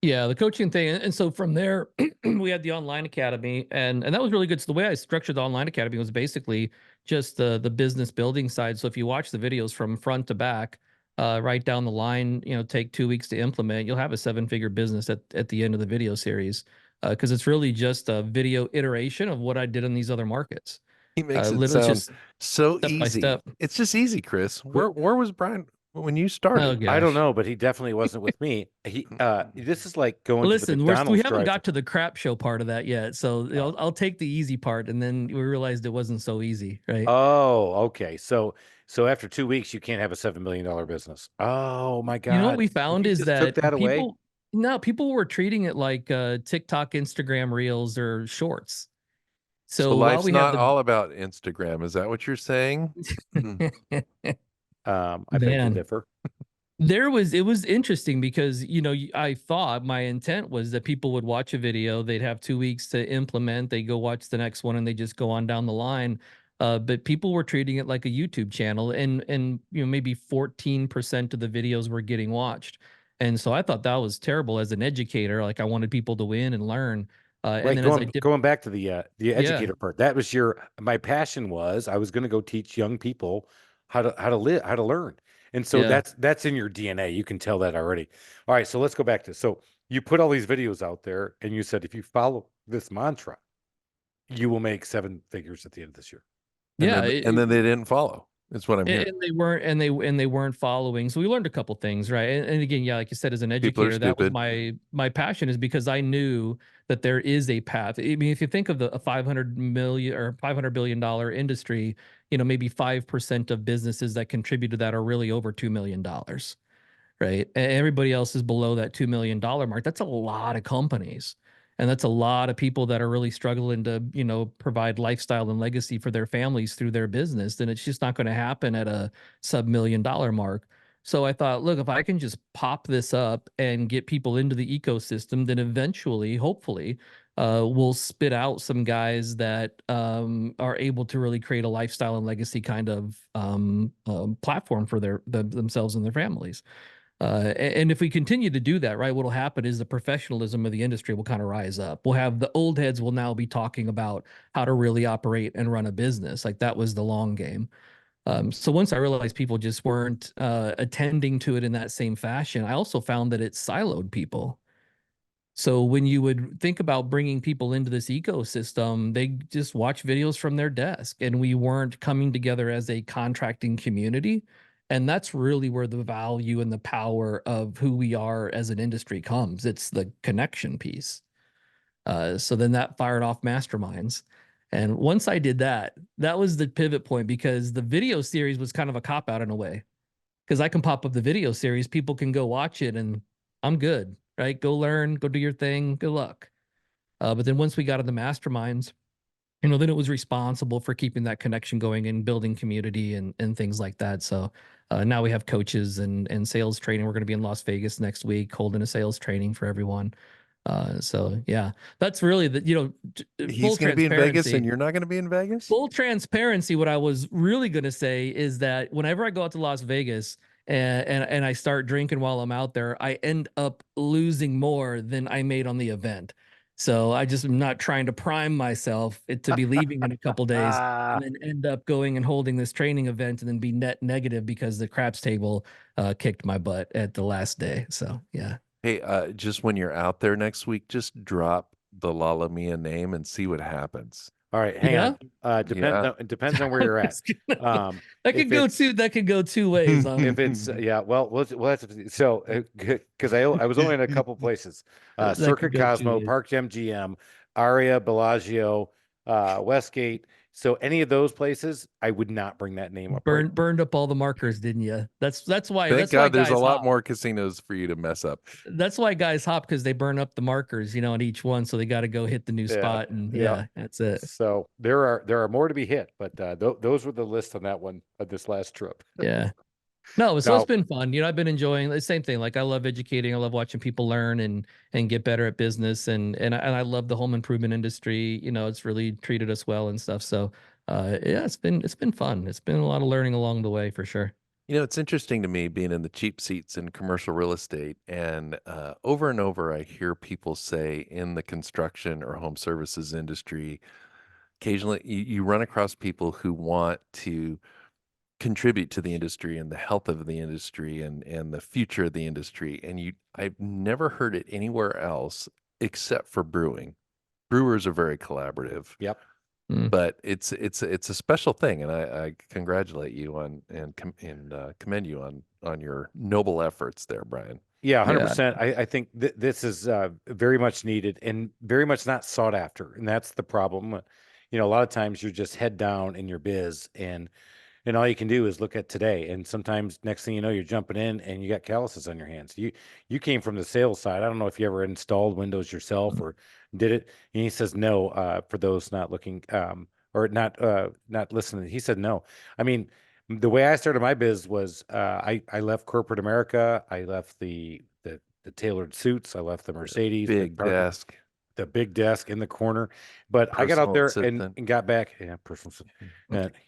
Yeah, the coaching thing. And so from there, we had the online academy, and that was really good. So the way I structured the online academy was basically just the business building side. So if you watch the videos from front to back, right down the line, take 2 weeks to implement, you'll have a 7-figure business at the end of the video series. Because it's really just a video iteration of what I did in these other markets. He makes it Literally sound just so step by easy. step. It's just easy, Chris. Where was Bryan when you started? Oh I don't gosh. know, but he definitely wasn't with me. This is like going to the Listen, we McDonald's haven't drive. got to the crap show part of that yet. So I'll take the easy part, and then we realized it wasn't so easy, right? Oh, okay. So after 2 weeks, you can't have a $7 million business. Oh my You know what God. we And found you is just took that that away? people were treating it like TikTok, Instagram reels, or shorts. So So while life's we have not all about Instagram. Is that what you're saying? I beg to man, differ. it was interesting because I thought my intent was that people would watch a video, they'd have 2 weeks to implement, they go watch the next one, and they just go on down the line. But people were treating it like a YouTube channel, and maybe 14% of the videos were getting watched. And so I thought that was terrible as an educator. Like, I wanted people to win and learn. And Right, then as I going back to the yeah, educator part, that was my passion was I was going to go teach young people how to live, how to learn. And so yeah. that's in your DNA. You can tell that already. All right, so let's go back to so you put all these videos out there and you said if you follow this mantra, you will make 7 figures at the end of this year. And Yeah, then they didn't follow. That's what I'm hearing. and they weren't following. So we learned a couple things, right? And again, yeah, like you said, as an People are educator, that was stupid. my passion, is because I knew that there is a path. I mean, if you think of a 500 million or $500 billion industry, maybe 5% of businesses that contribute to that are really over $2 million, right? And everybody else is below that $2 million mark. That's a lot of companies. And that's a lot of people that are really struggling to, provide lifestyle and legacy for their families through their business. Then it's just not going to happen at a sub-$1 million mark. So I thought, look, if I can just pop this up and get people into the ecosystem, then eventually, hopefully, we'll spit out some guys that are able to really create a lifestyle and legacy kind of platform for themselves and their families. And if we continue to do that, right, what'll happen is the professionalism of the industry will kind of rise up. We'll have the old heads will now be talking about how to really operate and run a business. Like, that was the long game. So once I realized people just weren't attending to it in that same fashion, I also found that it siloed people. So when you would think about bringing people into this ecosystem, they just watch videos from their desk, and we weren't coming together as a contracting community. And that's really where the value and the power of who we are as an industry comes. It's the connection piece. So then that fired off masterminds. And once I did that, that was the pivot point, because the video series was kind of a cop out in a way, because I can pop up the video series, people can go watch it, and I'm good, right? Go learn, go do your thing, good luck. But then once we got in the masterminds, then it was responsible for keeping that connection going and building community and things like that. So now we have coaches and sales training. We're going to be in Las Vegas next week holding a sales training for everyone. So yeah, that's really He's full going to be in Vegas and transparency. you're not going to be in Vegas? Full transparency, what I was really going to say is that whenever I go out to Las Vegas and I start drinking while I'm out there, I end up losing more than I made on the event. So I just am not trying to prime myself to be leaving in a couple days and then end up going and holding this training event and then be net negative because the craps table kicked my butt at the last day. So yeah. Hey, just when you're out there next week, just drop the Lalvani name and see what happens. All right, hang Yeah. on. It depends on where you're at. That if could go two ways. If it's yeah, well, we'll have to so because I was only in a couple places, That could Circuit go two Cosmo, ways. Park MGM, Aria, Bellagio, Westgate, So any of those places, I would not bring that name up. Burned up all the markers, didn't you? That's why Thank that's why God there's a guys lot hop. more casinos for you to mess up. That's why guys hop, because they burn up the markers, on each one, so they got to go hit the new Yeah, spot, and yeah. that's it. So there are more to be hit, but those were the list on that one of this last trip. Yeah. No, so Now, it's been fun. I've been enjoying the same thing. Like I love educating. I love watching people learn and get better at business. And I love the home improvement industry. It's really treated us well and stuff. So yeah, it's been fun. It's been a lot of learning along the way for sure. It's interesting to me being in the cheap seats in commercial real estate, and over and over I hear people say in the construction or home services industry, occasionally you run across people who want to contribute to the industry and the health of the industry and the future of the industry. And I've never heard it anywhere else except for brewing. Brewers are very collaborative. Yep. But it's a special thing, and I congratulate you on and commend you on your noble efforts there, Bryan. Yeah, 100%. I think this is very much needed and very much not sought after, and that's the problem. A lot of times you're just head down in your biz, and all you can do is look at today. And sometimes next thing you know, you're jumping in and you got calluses on your hands. You came from the sales side. I don't know if you ever installed Windows yourself or did it. And he says no, for those not looking or not listening. He said no. I mean, the way I started my biz was I left corporate America. I left the tailored suits. I left the Mercedes, Big desk. the big desk in the corner. But I got out there and got back. Yeah, personal.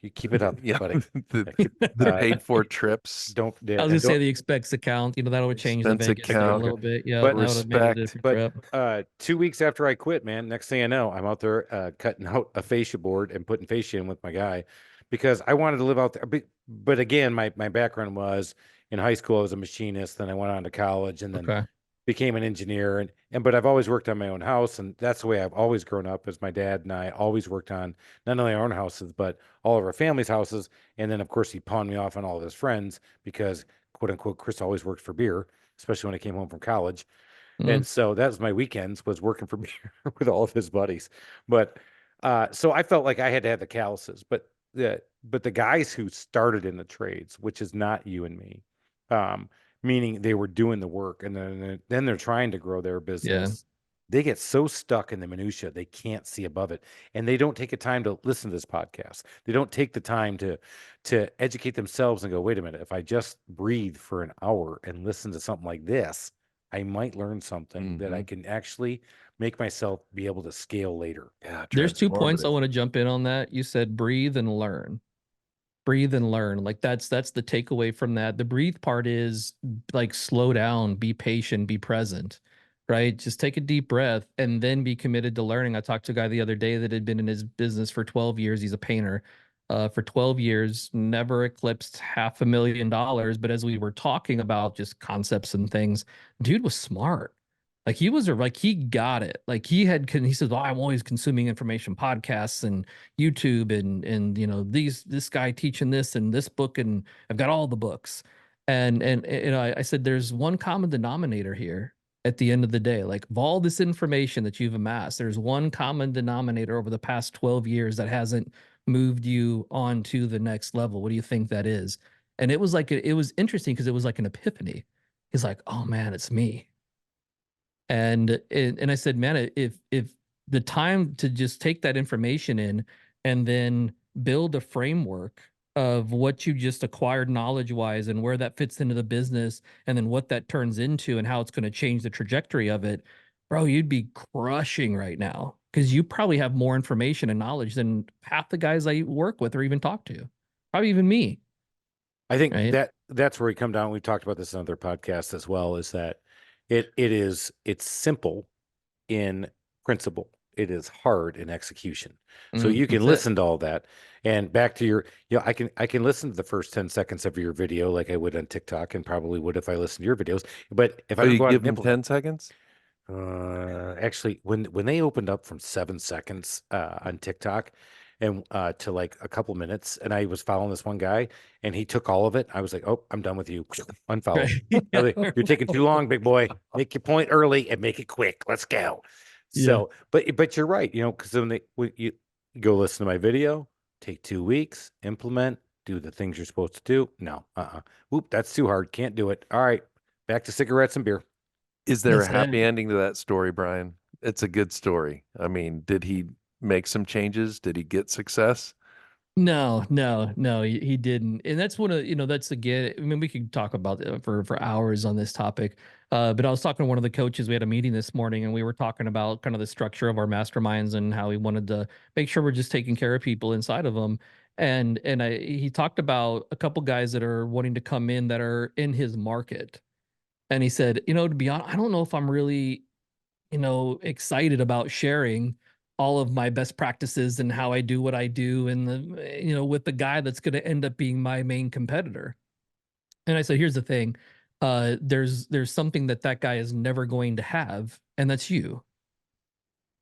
You keep it up, Yeah. buddy. the paid for trips. I was gonna say the expense account. That would change the Expense Vegas thing a account. little bit. Yeah, But that would have made a different trip. But 2 weeks after I quit, man, next thing I know, I'm out there cutting out a fascia board and putting fascia in with my guy because I wanted to live out there. But again, my background was in high school, I was a machinist, then I went on to college and then became an engineer. But I've always worked on my own house, and that's the way I've always grown up. As my dad and I always worked on not only our own houses, but all of our family's houses. And then, of course, he pawned me off on all of his friends because, quote unquote, Chris always worked for beer, especially when I came home from college. And so that was my weekends, was working for beer with all of his buddies. But so I felt like I had to have the calluses. But the guys who started in the trades, which is not you and me, meaning they were doing the work and then they're trying to grow their business. They get so stuck in the minutia, they can't see above it. And they don't take the time to listen to this podcast. They don't take the time to educate themselves and go, wait a minute, if I just breathe for an hour and listen to something like this, I might learn something that I can actually make myself be able to scale later. Yeah. There's 2 points I want to jump in on that. You said breathe and learn. Breathe and learn. Like that's the takeaway from that. The breathe part is like slow down, be patient, be present, right? Just take a deep breath and then be committed to learning. I talked to a guy the other day that had been in his business for 12 years. He's a painter. For 12 years, never eclipsed $500,000. But as we were talking about just concepts and things, dude was smart. Like he got it. Like he said, oh, I'm always consuming information, podcasts and YouTube and this guy teaching this and this book, and I've got all the books. And I said, there's one common denominator here at the end of the day. Like of all this information that you've amassed, there's one common denominator over the past 12 years that hasn't moved you on to the next level. What do you think that is? And it was interesting because it was like an epiphany. He's like, oh man, it's me. And I said, man, if the time to just take that information in and then build a framework of what you just acquired knowledge wise and where that fits into the business and then what that turns into and how it's going to change the trajectory of it, bro, you'd be crushing right now because you probably have more information and knowledge than half the guys I work with or even talk to, probably even me. I think that's where we come down. We've talked about this in other podcasts as well, is that it's simple in principle. It is hard in execution. So you can listen to all that and back to your, I can listen to the first 10 seconds of your video like I would on TikTok and probably would if I listened to your videos. But if I give them 10 seconds, actually, when they opened up from 7 seconds on TikTok and to like a couple minutes, and I was following this one guy, and he took all of it. I was like, "Oh, I'm done with you. Unfollow. You're taking too long, big boy. Make your point early and make it quick. Let's go." So, but you're right, because when you go listen to my video, take 2 weeks, implement, do the things you're supposed to do. No, Whoop, that's too hard. Can't do it. All right, back to cigarettes and beer. Is there a That's happy it. ending to that story, Brian? It's a good story. I mean, did he make some changes? Did he get success? No, he didn't. And that's one of, that's again, I mean, we could talk about it for hours on this topic. But I was talking to one of the coaches. We had a meeting this morning and we were talking about kind of the structure of our masterminds and how we wanted to make sure we're just taking care of people inside of them. And he talked about a couple guys that are wanting to come in that are in his market. And he said, to be honest, I don't know if I'm really, excited about sharing all of my best practices and how I do what I do and with the guy that's going to end up being my main competitor. And I said, here's the thing. There's something that guy is never going to have, and that's you.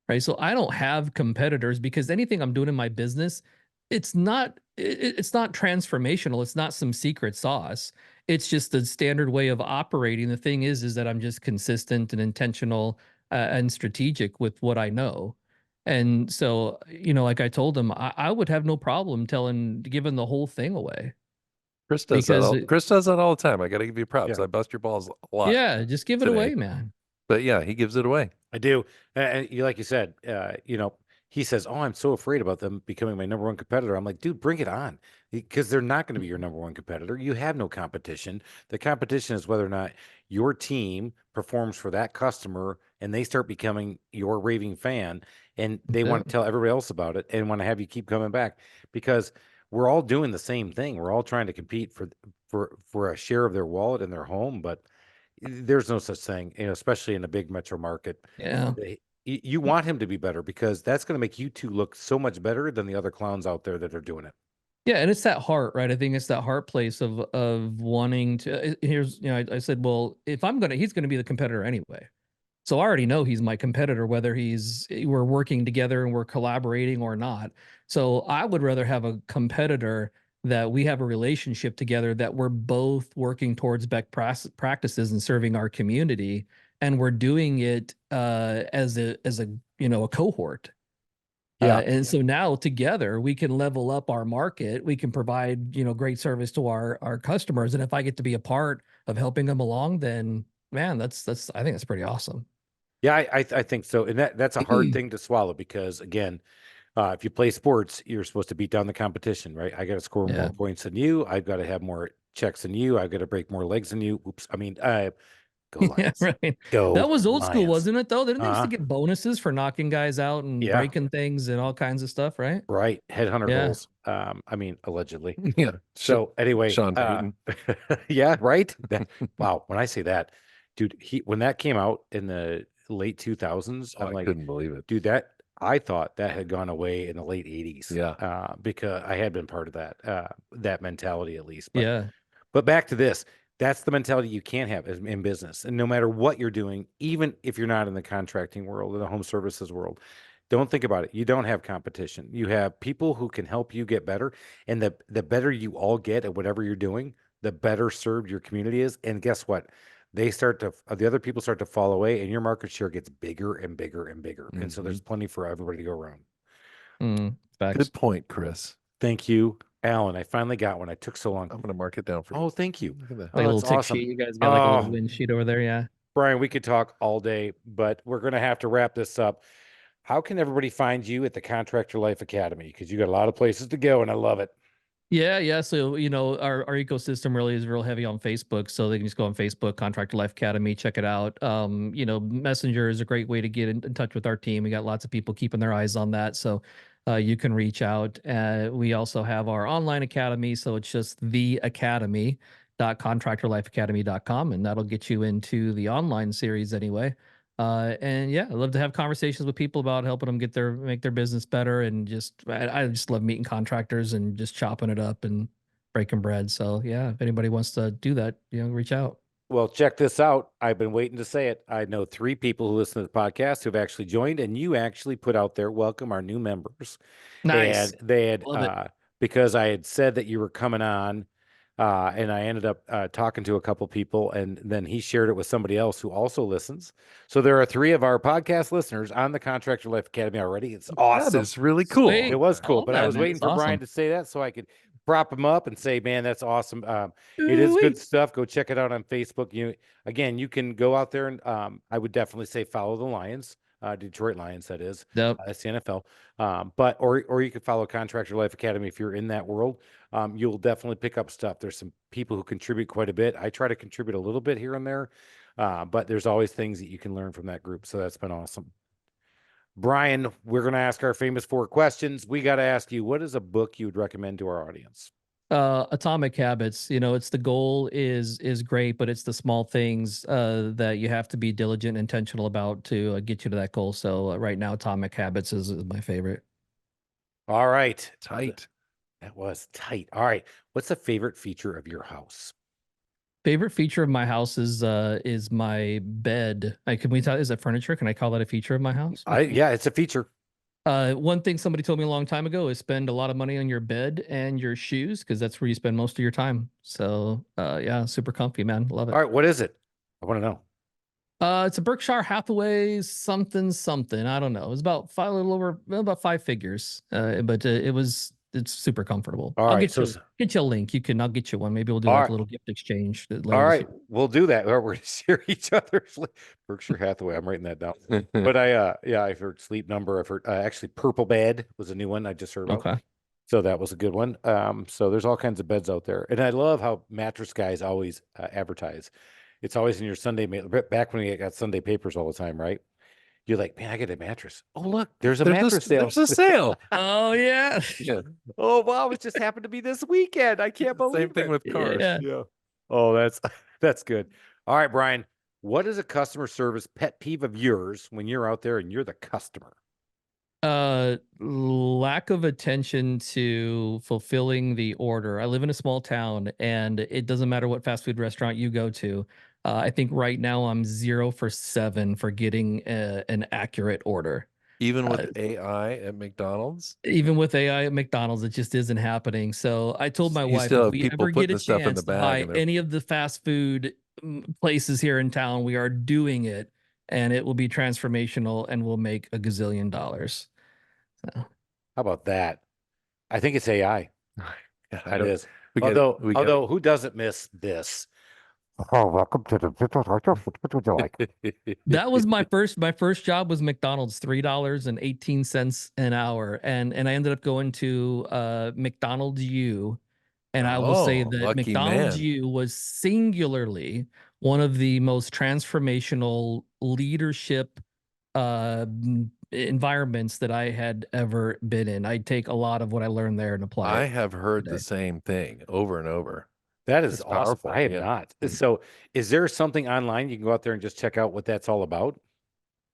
Right. So I don't have competitors because anything I'm doing in my business, it's not transformational. It's not some secret sauce. It's just the standard way of operating. The thing is that I'm just consistent and intentional and strategic with what I know. And so, like I told him, I would have no problem giving the whole thing away Chris does that. because Chris does that all the time. I got to give you props. Yeah. I bust your balls a lot. yeah, just give it today. away, man. But yeah, he gives it away. I do. And like you said, he says, "Oh, I'm so afraid about them becoming my number one competitor." I'm like, dude, bring it on, because they're not going to be your number one competitor. You have no competition. The competition is whether or not your team performs for that customer and they start becoming your raving fan and they want to tell everybody else about it and want to have you keep coming back, because we're all doing the same thing. We're all trying to compete for a share of their wallet and their home, but there's no such thing, especially in a big metro market. Yeah. You want him to be better because that's going to make you two look so much better than the other clowns out there that are doing it. Yeah, and it's that heart, right? I think it's that heart place of wanting to. Here's, I said, well, if he's gonna be the competitor anyway. So I already know he's my competitor, whether we're working together and we're collaborating or not. So I would rather have a competitor that we have a relationship together, that we're both working towards best practices and serving our community, and we're doing it as a cohort. Yeah. And so now together we can level up our market. We can provide, great service to our customers. And if I get to be a part of helping them along, then man, I think that's pretty awesome. Yeah, I think so. And that's a hard thing to swallow because, again, if you play sports, you're supposed to beat down the competition, right? I got to score more points than you. I've got to have more checks than you. I've got to break more legs than you. Oops. I mean, go Lions. Yeah, right. Go That was old school, Lions. wasn't it, though? Didn't they used to get bonuses for knocking guys out and Yeah. breaking things and all kinds of stuff, right? Right. Headhunter Yeah. goals. I mean, allegedly. Yeah. So anyway, Sean Payton. yeah, right. Wow. When I say that, dude, when that came out in the late 2000s, I'm I like, couldn't believe it. dude, I thought that had gone away in the late 80s. Yeah. Because I had been part of that mentality at least. But, Yeah. But back to this, that's the mentality you can't have in business. And no matter what you're doing, even if you're not in the contracting world or the home services world, don't think about it. You don't have competition. You have people who can help you get better. And the better you all get at whatever you're doing, the better served your community is. And guess what? The other people start to fall away and your market share gets bigger and bigger and bigger. And so there's plenty for everybody to go around. Facts. Good point, Chris. Thank you, Alan. I finally got one. I took so long. I'm going to mark it down for you. Oh, thank you. Look at that. Like a little that's tick awesome. sheet. You guys got like a little win sheet over there. Yeah. Brian, we could talk all day, but we're going to have to wrap this up. How can everybody find you at the Contractor Life Academy? Because you got a lot of places to go and I love it. Yeah. So, our ecosystem really is real heavy on Facebook. So they can just go on Facebook, Contractor Life Academy, check it out. Messenger is a great way to get in touch with our team. We got lots of people keeping their eyes on that. So you can reach out. We also have our online academy. So it's just theacademy.contractorlifeacademy.com, and that'll get you into the online series anyway. And yeah, I love to have conversations with people about helping them make their business better. And I just love meeting contractors and just chopping it up and breaking bread. So yeah, if anybody wants to do that, reach out. Well, check this out. I've been waiting to say it. I know 3 people who listen to the podcast who've actually joined, and you actually put out there, welcome our new members. Nice. And they had, Love it. because I had said that you were coming on, And I ended up talking to a couple people, and then he shared it with somebody else who also listens. So there are 3 of our podcast listeners on the Contractor Life Academy already. It's awesome. That is really cool. Sweet. It was I cool, love but I that, was man. waiting That's for Bryan awesome. to say that so I could prop him up and say, "Man, that's awesome." It is good stuff. Go check it out on Facebook. You can go out there and I would definitely say follow the Lions, Detroit Lions. That is, Yep. that's the NFL. Or you could follow Contractor Life Academy if you're in that world. You'll definitely pick up stuff. There's some people who contribute quite a bit. I try to contribute a little bit here and there, but there's always things that you can learn from that group. So that's been awesome. Bryan, we're going to ask our famous 4 questions. We got to ask you, what is a book you would recommend to our audience? Atomic Habits. It's the goal is great, but it's the small things that you have to be diligent, intentional about to get you to that goal. So right now, Atomic Habits is my favorite. All right. Tight. That was tight. All right. What's the favorite feature of your house? Favorite feature of my house is my bed. Can we tell? Is that furniture? Can I call that a feature of my house? Yeah, it's a feature. One thing somebody told me a long time ago is spend a lot of money on your bed and your shoes because that's where you spend most of your time. So yeah, super comfy, man. Love it. All right. What is it? I want to know. It's a Berkshire Hathaway something. I don't know. It was about a little over about 5 figures. But it's super comfortable. All I'll right. get you a link. I'll get you one. Maybe we'll do All like right. a little gift exchange later All this right. year. We'll do that. Or we're going to share each other's Berkshire Hathaway. I'm writing that down. But I've heard Sleep Number. I've heard actually Purple Bed was a new one I just heard about. Okay. So that was a good one. So there's all kinds of beds out there. And I love how mattress guys always advertise. It's always in your Sunday mail. Back when we got Sunday papers all the time, right? You're like, man, I get a mattress. Oh, look, there's a mattress sale. There's a sale. Oh yeah. Yeah. Oh, wow, it just happened to be this weekend. I can't believe Same thing it. with cars. Yeah. Oh, that's good. All right, Bryan, what is a customer service pet peeve of yours when you're out there and you're the customer? Lack of attention to fulfilling the order. I live in a small town and it doesn't matter what fast food restaurant you go to. I think right now I'm 0 for 7 for getting an accurate order. Even with AI at McDonald's? Even with AI at McDonald's, it just isn't happening. So I told my You wife, still if have we people ever get putting a the stuff in chance the to bag buy and they're- any of the fast food places here in town, we are doing it, and it will be transformational and we'll make a gazillion dollars. So. How about that? I think it's AI. Yeah, That is. we got- Although who doesn't miss this? Oh, welcome to the what would you like? That was my first job was McDonald's, $3.18 an hour. And I ended up going to McDonald's U. And I will say Oh, that lucky McDonald's man. U was singularly one of the most transformational leadership environments that I had ever been in. I take a lot of what I learned there and apply I it. have heard today. the same thing over and over. That is It's awesome. powerful, I have yeah. not. So is there something online you can go out there and just check out what that's all about?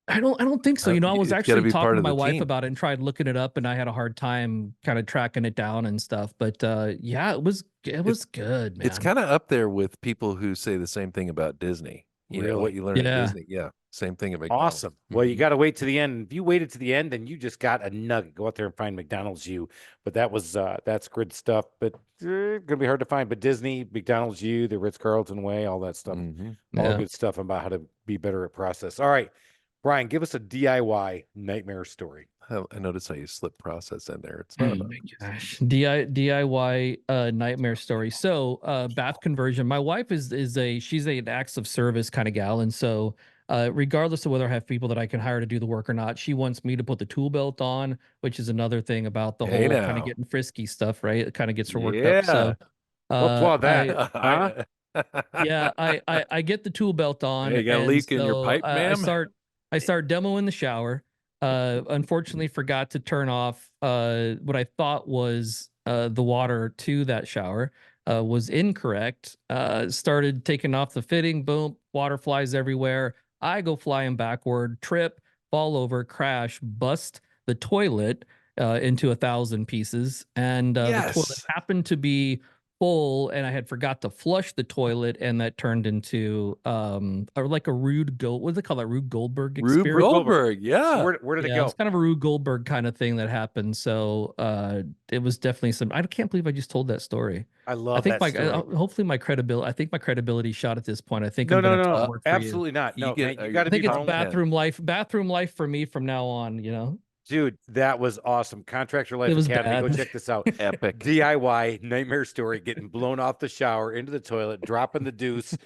I don't think so. I was It's gotta actually be part talking to of my the wife team. about it and tried looking it up, and I had a hard time kind of tracking it down and stuff. But yeah, it was good, man. It's kind of up there with people who say the same thing about Disney. You know, what Really? you learn at Yeah. Disney. Yeah. Same thing at McDonald's. Awesome. Well, you Mhm. got to wait to the end. If you waited to the end, then you just got a nugget. Go out there and find McDonald's U. But that's good stuff. But gonna be hard to find. But Disney, McDonald's U, the Ritz-Carlton way, all that stuff, Mhm. all Yeah. good stuff about how to be better at process. All right, Bryan, give us a DIY nightmare story. I noticed how you slip process in there. It's not Oh about my gosh. DIY nightmare story. So bath conversion. My wife she's an acts of service kind of gal. And so regardless of whether I have people that I can hire to do the work or not, she wants me to put the tool belt on, which is another thing about the Hey whole kind now. of getting frisky stuff, right? It kind of gets her worked up. So We'll applaud that. I- yeah, I get the tool belt on, Hey, you got a and leak in your so pipe, I ma'am? start demoing the shower. Unfortunately, forgot to turn off what I thought was the water to that shower. Was incorrect. Started taking off the fitting. Boom, water flies everywhere. I go flying backward, trip, fall over, crash, bust the toilet into 1,000 pieces, and the toilet Yes. happened to be full and I had forgot to flush the toilet, and that turned into like a Rube Gold, what's it called, that Rube Goldberg Rube experience? Goldberg, yeah. Where did it Yeah, go? it's kind of a Rube Goldberg kind of thing that happened. So it was definitely some. I can't believe I just told that story. I I love think that my story. hopefully my credibility. I think my credibility shot at this point. I think No, I'm gonna no, have no, to work for you. absolutely not. You No, get- man, you you- got to I think be it's home. bathroom life for me from now on. You know, Dude, that was awesome. Contractor Life It was Academy. Go bad. check this out. Epic. DIY nightmare story, getting blown off the shower into the toilet, dropping the deuce.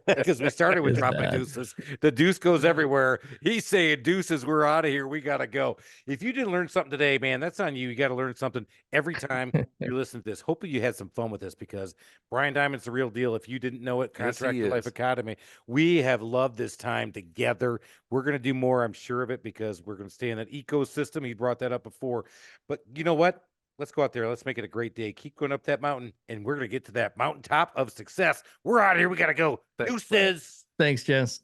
Because we started with It's dropping bad. deuces. The deuce goes everywhere. He's saying, deuces, we're out of here. We got to go. If you didn't learn something today, man, that's on you. You got to learn something every time you listen to this. Hopefully you had some fun with this, because Brian Diamond's the real deal. If you didn't know it, Yes, he Contractor Life is. Academy, we have loved this time together. We're going to do more, I'm sure of it, because we're going to stay in that ecosystem. He brought that up before. But you know what? Let's go out there. Let's make it a great day. Keep going up that mountain, and we're going to get to that mountaintop of success. We're out of here. We got to go. Thanks, Deuces. Thanks, Jess.